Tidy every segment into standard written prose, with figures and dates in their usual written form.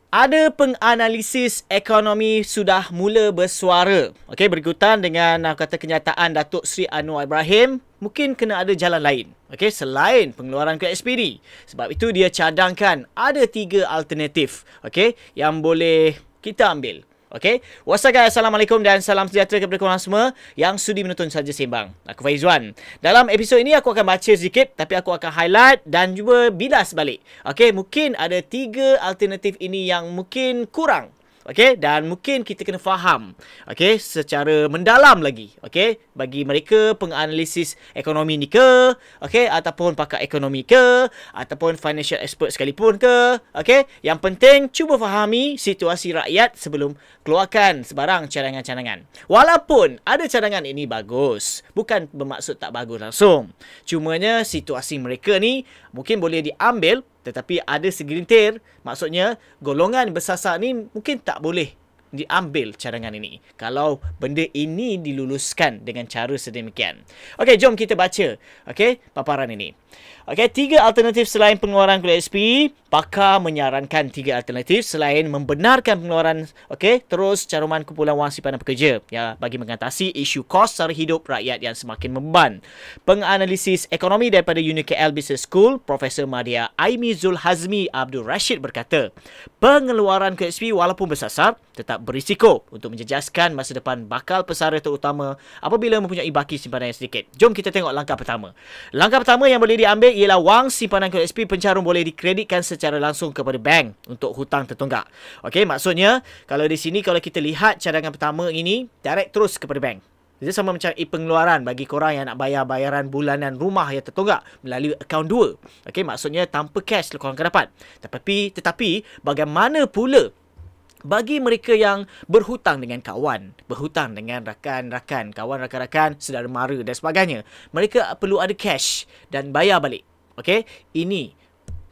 Ada penganalisis ekonomi sudah mula bersuara. Okey, berikutan dengan kata kenyataan Datuk Seri Anwar Ibrahim, mungkin kena ada jalan lain. Okey, selain pengeluaran KSPD. Sebab itu dia cadangkan ada 3 alternatif, okey, yang boleh kita ambil. Okey, what's up guys, Assalamualaikum dan salam sejahtera kepada korang semua yang sudi menonton Saja Sembang. Aku Faizwan. Dalam episod ini aku akan baca sedikit, tapi aku akan highlight dan juga bilas balik. Okey, mungkin ada 3 alternatif ini yang mungkin kurang. Okey, dan mungkin kita kena faham, okey, secara mendalam lagi, okey, bagi mereka penganalisis ekonomi ni ke, okey, ataupun pakar ekonomi ke, ataupun financial expert sekalipun ke, okey, yang penting cuba fahami situasi rakyat sebelum keluarkan sebarang cadangan-cadangan. Walaupun ada cadangan ini bagus, bukan bermaksud tak bagus langsung. Cumanya situasi mereka ni mungkin boleh diambil, tetapi ada segelintir, maksudnya golongan bersasar ni mungkin tak boleh diambil cadangan ini kalau benda ini diluluskan dengan cara sedemikian. Okey, jom kita baca, okey, paparan ini. Okey, 3 alternatif selain pengeluaran KSP. Pakar menyarankan 3 alternatif selain membenarkan pengeluaran, okey, terus caruman kumpulan wang simpanan pekerja ya, bagi mengatasi isu kos sara hidup rakyat yang semakin membeban. Penganalisis ekonomi daripada UniKL Business School, Profesor Madia Aimi Zul Hazmi Abdul Rashid berkata, pengeluaran KSP walaupun bersasar tetap berisiko untuk menjejaskan masa depan bakal pesara, terutama apabila mempunyai baki simpanan yang sedikit. Jom kita tengok langkah pertama. Langkah pertama yang boleh diambil ialah wang simpanan KSP pencarum boleh dikreditkan secara langsung kepada bank untuk hutang tertunggak. Okey, maksudnya kalau di sini kalau kita lihat cadangan pertama ini direct terus kepada bank. Dia sama macam pengeluaran bagi korang yang nak bayar bayaran bulanan rumah yang tertunggak melalui akaun 2. Okey, maksudnya tanpa cash korang akan dapat. Tetapi bagaimana pula bagi mereka yang berhutang dengan kawan, berhutang dengan rakan-rakan, kawan rakan-rakan, saudara mara dan sebagainya. Mereka perlu ada cash dan bayar balik. Okey, ini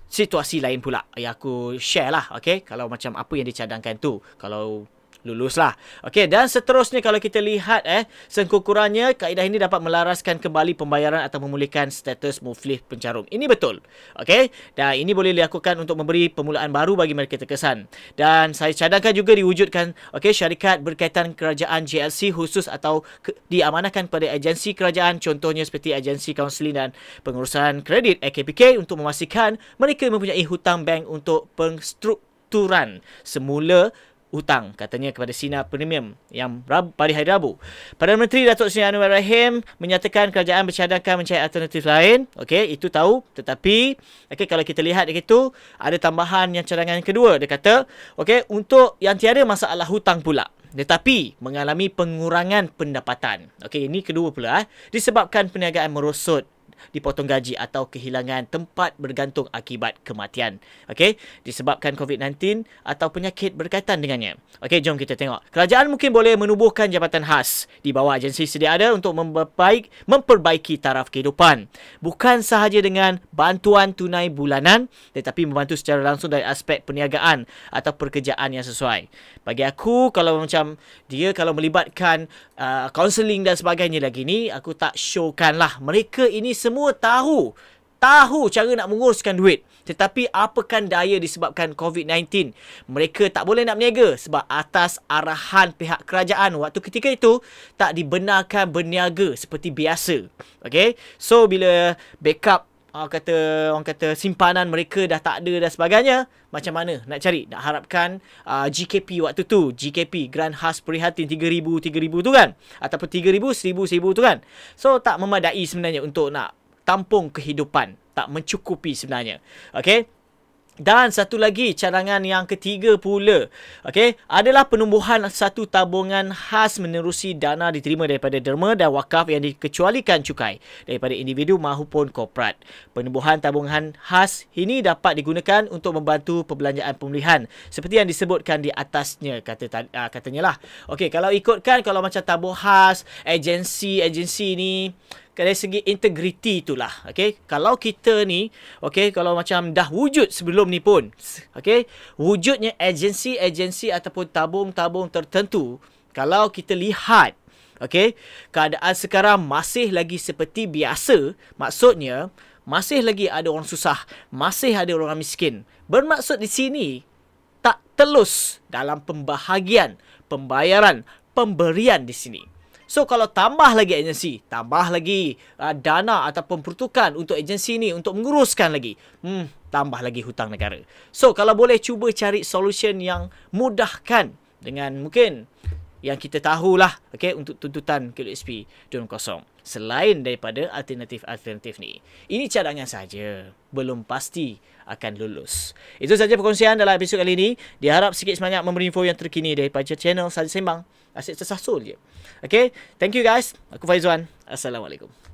situasi lain pula yang aku share lah. Okey, kalau macam apa yang dicadangkan tu, kalau lulus lah. Okey, dan seterusnya kalau kita lihat sengkukurannya, kaedah ini dapat melaraskan kembali pembayaran atau memulihkan status muflih pencarum. Ini betul. Okey, dan ini boleh dilakukan untuk memberi permulaan baru bagi mereka terkesan. Dan saya cadangkan juga diwujudkan, okey, syarikat berkaitan kerajaan JLC khusus atau diamanahkan kepada agensi kerajaan, contohnya seperti agensi kaunseling dan pengurusan kredit AKPK, untuk memastikan mereka mempunyai hutang bank untuk penstrukturan semula hutang, katanya kepada Sinar Premium yang pada hari Rabu. Perdana Menteri Datuk Seri Anwar Ibrahim menyatakan kerajaan bercadangkan mencari alternatif lain. Okey, itu tahu. Tetapi, okey, kalau kita lihat itu, ada tambahan yang cadangan yang kedua. Dia kata, okey, untuk yang tiada masalah hutang pula, tetapi mengalami pengurangan pendapatan. Okey, ini kedua pula. Disebabkan perniagaan merosot, dipotong gaji atau kehilangan tempat bergantung akibat kematian. Okey, disebabkan COVID-19 atau penyakit berkaitan dengannya. Okey, jom kita tengok. Kerajaan mungkin boleh menubuhkan jabatan khas di bawah agensi sedia ada untuk memperbaiki taraf kehidupan. Bukan sahaja dengan bantuan tunai bulanan, tetapi membantu secara langsung dari aspek perniagaan atau pekerjaan yang sesuai. Bagi aku, kalau macam dia kalau melibatkan kaunseling dan sebagainya lagi ni, aku tak showkan lah. Mereka ini semua tahu cara nak menguruskan duit. Tetapi apakan daya disebabkan COVID-19, mereka tak boleh nak berniaga sebab atas arahan pihak kerajaan waktu ketika itu tak dibenarkan berniaga seperti biasa. Okay, so bila backup orang kata simpanan mereka dah tak ada dan sebagainya, macam mana nak cari? Nak harapkan GKP waktu tu, GKP Grant Khas Prihatin 3,000 tu kan, ataupun 3,000 1,000 tu kan. So tak memadai sebenarnya untuk nak tampung kehidupan, tak mencukupi sebenarnya. Okey, dan satu lagi cadangan yang ketiga pula, okey, adalah penumbuhan satu tabungan khas menerusi dana diterima daripada derma dan wakaf yang dikecualikan cukai daripada individu maupun korporat. Penumbuhan tabungan khas ini dapat digunakan untuk membantu perbelanjaan pemulihan seperti yang disebutkan di atasnya, katanya lah. Okey, kalau ikutkan, kalau macam tabung khas, agensi ni, dari segi integriti itulah, okey, kalau kita ni, okey, kalau macam dah wujud sebelum ni pun, okey, wujudnya agensi ataupun tabung-tabung tertentu, kalau kita lihat, okey, keadaan sekarang masih lagi seperti biasa, maksudnya masih lagi ada orang susah, masih ada orang miskin. Bermaksud di sini, tak telus dalam pembahagian, pembayaran, pemberian di sini. So, kalau tambah lagi agensi, tambah lagi dana ataupun pertukan untuk agensi ni untuk menguruskan lagi, tambah lagi hutang negara. So, kalau boleh cuba cari solution yang mudahkan dengan mungkin yang kita tahulah, okay, untuk tuntutan KUSP 2.0. Selain daripada alternatif-alternatif ni. Ini cadangan saja. Belum pasti akan lulus. Itu saja perkongsian dalam episod kali ini. Diharap sikit sebanyak memberi info yang terkini daripada channel Saja Sembang. Asyik tersasul je. Okay, thank you guys. Aku Faizwan. Assalamualaikum.